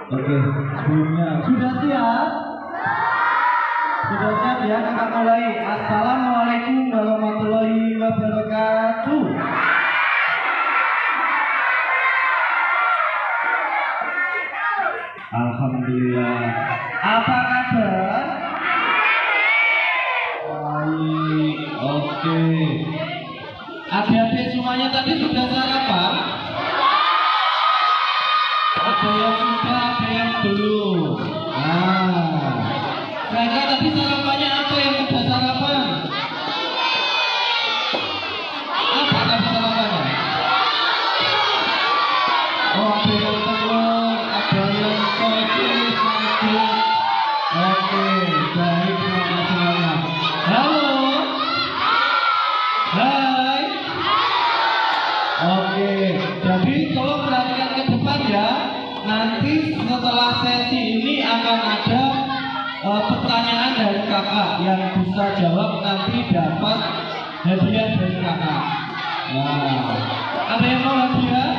Oke, sebelumnya sudah siap? Sudah siap ya, kita mulai. Assalamualaikum warahmatullahi wabarakatuh. Alhamdulillah. Apa kabar? Baik, oke. Adik-adik semuanya tadi sudah sarapan? Ada yang sudah, ada yang belum. Nah, mereka tadi sarapannya apa yang sudah sarapan? Apa tadi sarapannya? Oh, ada yang telur, ada yang sosis, ada. Oke, baik semuanya. Halo. Hai. Oke, jadi tolong perhatikan ke depan ya. Nanti setelah sesi ini akan ada pertanyaan dari kakak yang bisa jawab nanti dapat hadiah dari kakak. Nah, ada yang mau hadiah?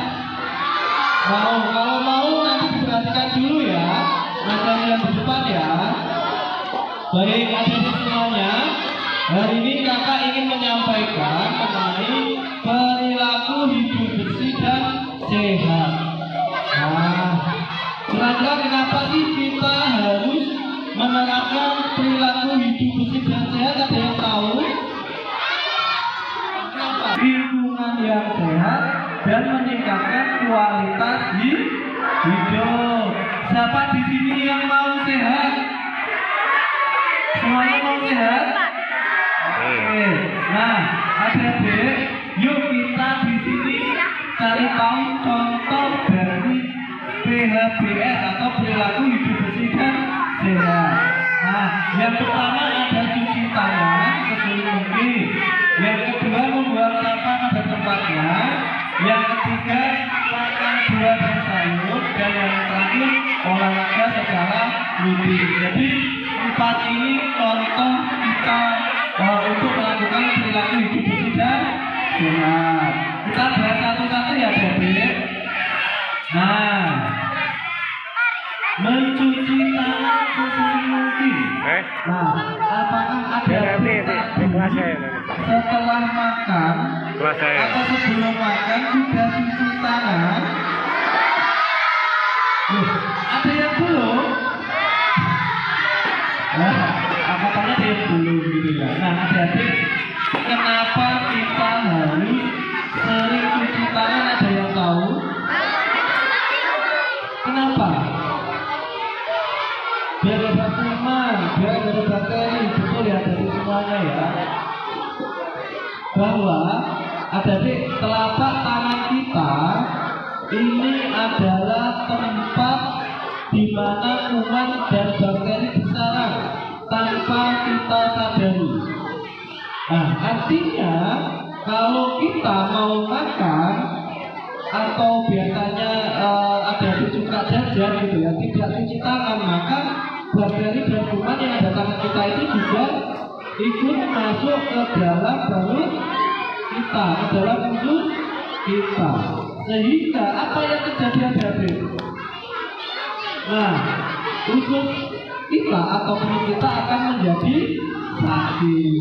Mau? Kalau mau nanti diperhatikan dulu ya. Nanti yang di depan ya. Baik, adik-adik semuanya. Hari ini kakak ingin menyampaikan mengenai perilaku hidup bersih dan sehat. Nah, kira-kira kenapa sih kita harus menerapkan perilaku hidup bersih dan sehat? Ada yang tahu? Kenapa? Lingkungan yang sehat dan meningkatkan kualitas hidup. Siapa di sini yang mau sehat? Semuanya mau sehat? Oke. Nah, adik-adik, yuk kita di sini cari tahu contoh dari PHBS atau perilaku hidup bersih dan sehat. Nah, yang pertama ada cuci tangan sebelum mandi. Yang kedua membuang sampah pada tempatnya. Yang ketiga makan buah dan sayur. Dan yang terakhir olahraga secara rutin. Jadi 4 ini contoh kita untuk melakukan perilaku hidup bersih dan sehat. Kita bahas satu-satu ya, Dede. Nah, mencuci tangan sesering mungkin. Nah, apakah ada setelah makan atau sebelum makan sudah cuci tangan? Ada yang belum? Nah, katanya ada yang belum gitu ya. Nah, adik-adik, kenapa kita harus sering cuci tangan? Ada yang tahu? Kenapa? biar ada kuman, biar ada bakteri, betul ya dari semuanya ya. Bahwa ada di telapak tangan kita ini adalah tempat di mana kuman dan bakteri bersarang tanpa kita sadari. Nah, artinya kalau kita mau makan atau biasanya ada di suka jajan gitu ya, tidak cuci tangan, maka bakteri dan kuman yang ada tangan kita itu juga ikut masuk ke dalam balut kita, ke dalam usus kita. Sehingga apa yang terjadi Adik? Nah, usus kita atau perut kita akan menjadi sakit.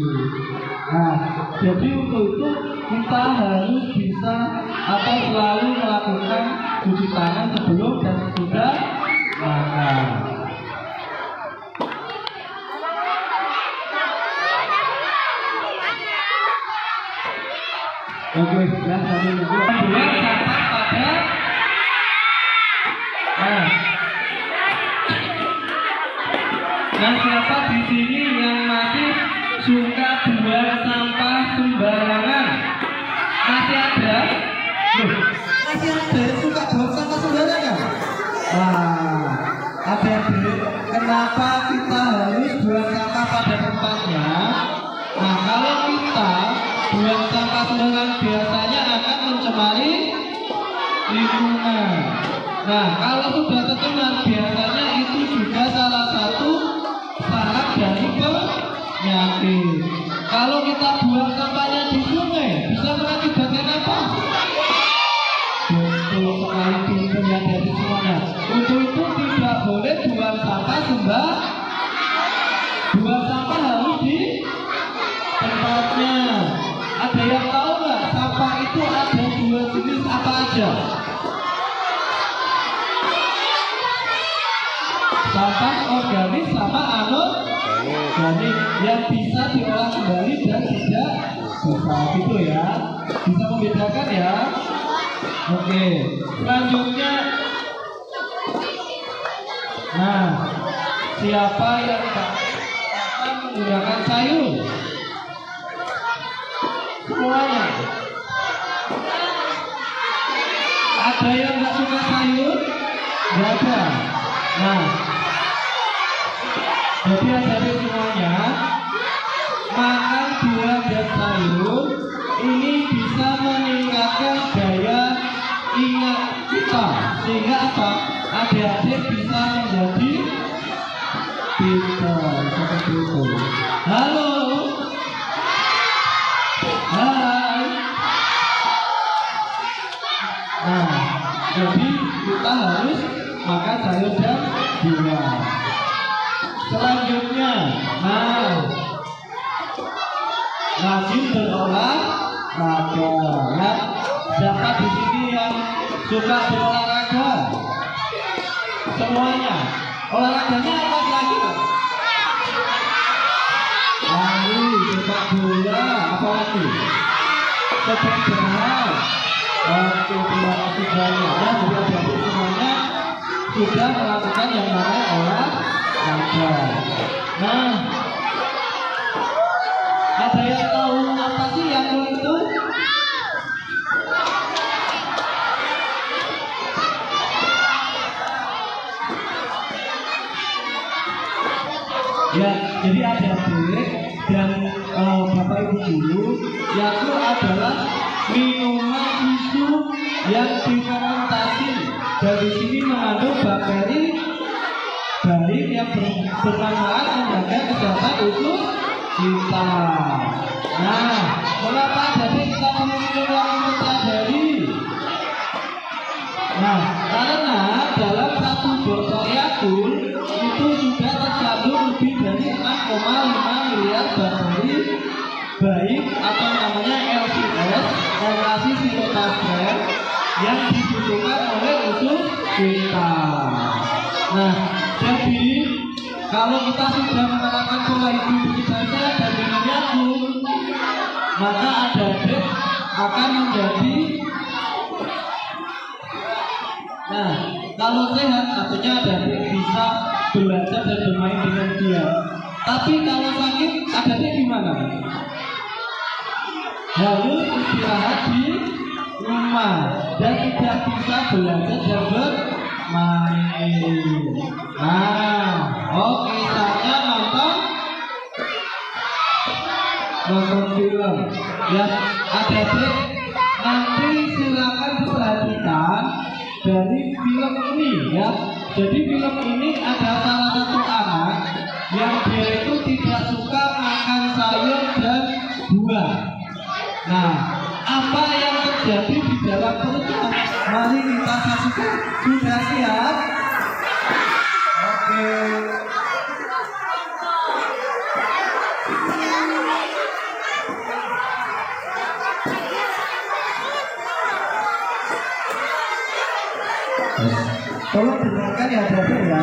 Nah, jadi untuk itu kita harus bisa atau selalu melakukan cuci tangan sebelum dan sesudah makan. Oke, ya satu dua sampai pada. Nah, siapa di sini yang masih suka buang sampah sembarangan? Masih ada? Masih ada yang suka buang sampah sembarangan? Wah, adik-adik, kenapa kita harus buang sampah pada tempatnya? Nah, kalau kita buang sampah sembarangan biasanya akan mencemari lingkungan. Nah, kalau sudah tercemar biasanya itu juga salah satu syarat dari penyakit. Kalau kita buang sampahnya di sungai, bisa mengakibatkan apa? Betul sekali pinter ya dari semuanya. Untuk itu tidak boleh buang sampah sembarangan. Buang sampah harus di tempatnya. Ada yang tahu nggak sampah itu ada dua jenis apa aja? Sampah organik sama anorganik yang bisa diolah kembali dan tidak bisa, gitu ya. Bisa membedakan ya. Oke, selanjutnya. Nah, siapa yang akan menggunakan sayur? Semuanya. Ada yang nggak suka sayur? Nggak ada. Nah, jadi dari semuanya makan buah dan sayur ini bisa meningkatkan daya ingat kita, sehingga apa? Adik-adik bisa menjadi pintar seperti itu. Halo, hai. Nah, jadi kita harus makan sayur dan buah. Selanjutnya, rajin berolahraga. Ya, siapa di sini yang suka berolahraga? Semuanya. Olahraganya apa lagi, Pak? Lari, sepak bola, apa lagi? Sepeda. Oke, terima kasih banyak. Ya, jadi adik-adik semuanya sudah melakukan yang namanya olahraga. Nah, ada yang tahu apa sih yang itu? Ya, jadi adik-adik dan bapak ibu guru, yaitu adalah minuman susu yang difermentasi. Dari sini mengandung bakteri baik yang bermanfaat menjaga kesehatan usus kita. Nah, mengapa jadi kita perlu minum yang mentadari? Nah, karena dalam satu botol Yakult itu sudah terkandung lebih dari 6,5 miliar bakteri baik atau namanya LCS, lokasi sitotasfer, yang dibutuhkan oleh usus kita. Nah, jadi kalau kita sudah menerapkan pola hidup bersih sehat dan minum Yakult, maka adik-adik akan menjadi. Nah, kalau sehat artinya adik-adik bisa belajar dan Tapi kalau sakit adanya gimana? Harus istirahat di rumah dan tidak bisa belajar dan bermain. Nah, oke, saya nonton film. Ya, adik-adik nanti silakan diperhatikan dari film ini ya. Jadi film ini ada salah satu anak yang dia itu tidak suka makan sayur dan buah. Nah, apa yang terjadi di dalam perutnya? Mari kita saksikan. Sudah siap? Oke. Tolong dengarkan ya, brother ya.